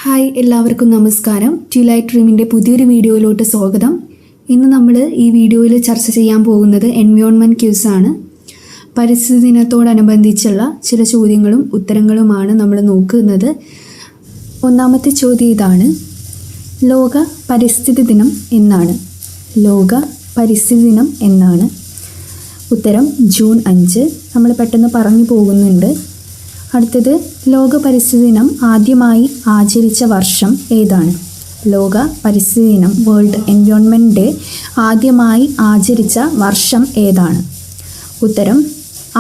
Hi, എല്ലാവർക്കും നമസ്കാരം. Twilight ഡ്രീമിൻ്റെ പുതിയൊരു വീഡിയോയിലോട്ട് സ്വാഗതം. ഇന്ന് നമ്മൾ ഈ വീഡിയോയിൽ ചർച്ച ചെയ്യാൻ പോകുന്നത് എൻവയോൺമെൻറ്റ് ക്യൂസാണ്. പരിസ്ഥിതി ദിനത്തോടനുബന്ധിച്ചുള്ള ചില ചോദ്യങ്ങളും ഉത്തരങ്ങളുമാണ് നമ്മൾ നോക്കുന്നത്. ഒന്നാമത്തെ ചോദ്യം ഇതാണ്: ലോക പരിസ്ഥിതി ദിനം എന്നാണ്? ലോക പരിസ്ഥിതി ദിനം എന്നാണ്? ഉത്തരം ജൂൺ 5. നമ്മൾ പെട്ടെന്ന് പറഞ്ഞു പോകുന്നുണ്ട്. അടുത്തത്, ലോക പരിസ്ഥിതി ദിനം ആദ്യമായി ആചരിച്ച വർഷം ഏതാണ്? ലോക പരിസ്ഥിതി ദിനം, വേൾഡ് എൻവയോൺമെൻറ്റ് ഡേ, ആദ്യമായി ആചരിച്ച വർഷം ഏതാണ്? ഉത്തരം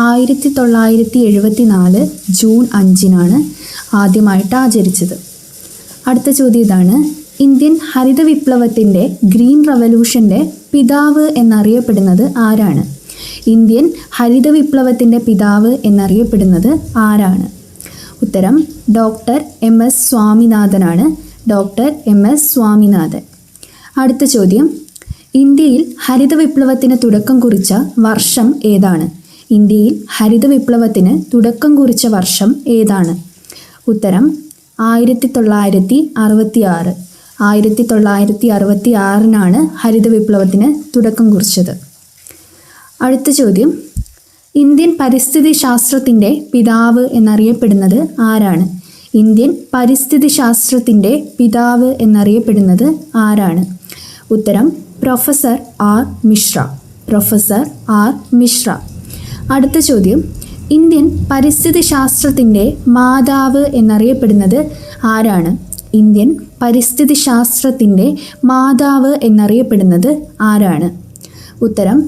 1974 ജൂൺ 5 ആദ്യമായിട്ട് ആചരിച്ചത്. അടുത്ത ചോദ്യം ഇതാണ്: ഇന്ത്യൻ ഹരിത വിപ്ലവത്തിൻ്റെ ഗ്രീൻ റവല്യൂഷൻ്റെ പിതാവ് എന്നറിയപ്പെടുന്നത് ആരാണ്? ഇന്ത്യൻ ഹരിത വിപ്ലവത്തിൻ്റെ പിതാവ് എന്നറിയപ്പെടുന്നത് ആരാണ്? ഉത്തരം ഡോക്ടർ MS സ്വാമിനാഥനാണ്. Doctor MS Swaminathan. അടുത്ത ചോദ്യം: ഇന്ത്യയിൽ ഹരിത വിപ്ലവത്തിന് തുടക്കം കുറിച്ച വർഷം ഏതാണ്? ഇന്ത്യയിൽ ഹരിത വിപ്ലവത്തിന് തുടക്കം കുറിച്ച വർഷം ഏതാണ്? ഉത്തരം 1966. 1966 ഹരിത വിപ്ലവത്തിന് തുടക്കം കുറിച്ചത്. അടുത്ത ചോദ്യം: ഇന്ത്യൻ പരിസ്ഥിതി ശാസ്ത്രത്തിൻ്റെ പിതാവ് എന്നറിയപ്പെടുന്നത് ആരാണ്? ഇന്ത്യൻ പരിസ്ഥിതി ശാസ്ത്രത്തിൻ്റെ പിതാവ് എന്നറിയപ്പെടുന്നത് ആരാണ്? ഉത്തരം professor R Mishra. Professor R Mishra. അടുത്ത ചോദ്യം: ഇന്ത്യൻ പരിസ്ഥിതി ശാസ്ത്രത്തിൻ്റെ മാതാവ് എന്നറിയപ്പെടുന്നത് ആരാണ്? ഇന്ത്യൻ പരിസ്ഥിതി ശാസ്ത്രത്തിൻ്റെ മാതാവ് എന്നറിയപ്പെടുന്നത് ആരാണ്? ഉത്തരം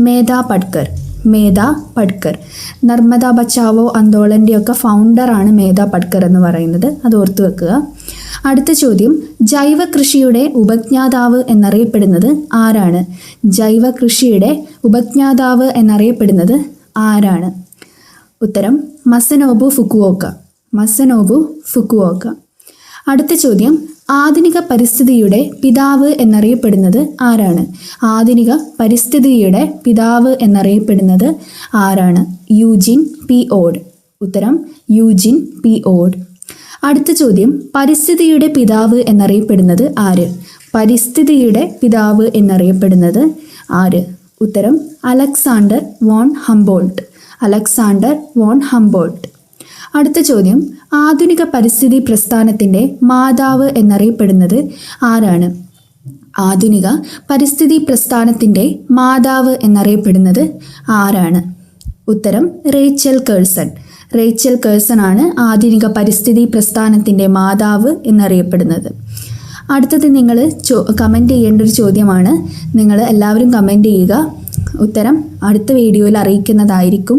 മേധ പട്കർ. മേധ പട്കർ. നർമ്മദ ബച്ചാവോ ആന്തോളൻ്റെയൊക്കെ ഫൗണ്ടറാണ് മേധ പട്കർ എന്ന് പറയുന്നത്. അത് ഓർത്തു വെക്കുക. അടുത്ത ചോദ്യം: ജൈവ കൃഷിയുടെ ഉപജ്ഞാതാവ് എന്നറിയപ്പെടുന്നത് ആരാണ്? ജൈവ കൃഷിയുടെ ഉപജ്ഞാതാവ് എന്നറിയപ്പെടുന്നത് ആരാണ്? ഉത്തരം മസനോബു ഫുക്കുവോക്ക. മസനോബു ഫുക്കുവോക്ക. അടുത്ത ചോദ്യം: ആധുനിക പരിസ്ഥിതിയുടെ പിതാവ് എന്നറിയപ്പെടുന്നത് ആരാണ്? ആധുനിക പരിസ്ഥിതിയുടെ പിതാവ് എന്നറിയപ്പെടുന്നത് ആരാണ്? യൂജിൻ P. ഓഡ്. ഉത്തരം യൂജിൻ P. ഓഡ്. അടുത്ത ചോദ്യം: പരിസ്ഥിതിയുടെ പിതാവ് എന്നറിയപ്പെടുന്നത് ആര്? പരിസ്ഥിതിയുടെ പിതാവ് എന്നറിയപ്പെടുന്നത് ആര്? ഉത്തരം Alexander von Humboldt. Alexander von Humboldt. അടുത്ത ചോദ്യം: ആധുനിക പരിസ്ഥിതി പ്രസ്ഥാനത്തിൻ്റെ മാതാവ് എന്നറിയപ്പെടുന്നത് ആരാണ്? ആധുനിക പരിസ്ഥിതി പ്രസ്ഥാനത്തിൻ്റെ മാതാവ് എന്നറിയപ്പെടുന്നത് ആരാണ്? ഉത്തരം റേച്ചൽ കേഴ്സൺ. റേച്ചൽ കേഴ്സൺ ആണ് ആധുനിക പരിസ്ഥിതി പ്രസ്ഥാനത്തിൻ്റെ മാതാവ് എന്നറിയപ്പെടുന്നത്. അടുത്തത് നിങ്ങൾ കമൻറ്റ് ചെയ്യേണ്ട ഒരു ചോദ്യമാണ്. നിങ്ങൾ എല്ലാവരും കമൻറ്റ് ചെയ്യുക. ഉത്തരം അടുത്ത വീഡിയോയിൽ അറിയിക്കുന്നതായിരിക്കും.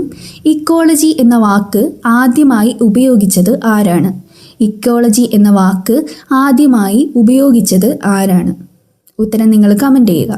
ഇക്കോളജി എന്ന വാക്ക് ആദ്യമായി ഉപയോഗിച്ചത് ആരാണ്? ഇക്കോളജി എന്ന വാക്ക് ആദ്യമായി ഉപയോഗിച്ചത് ആരാണ്? ഉത്തരം നിങ്ങൾ കമൻറ്റ് ചെയ്യുക.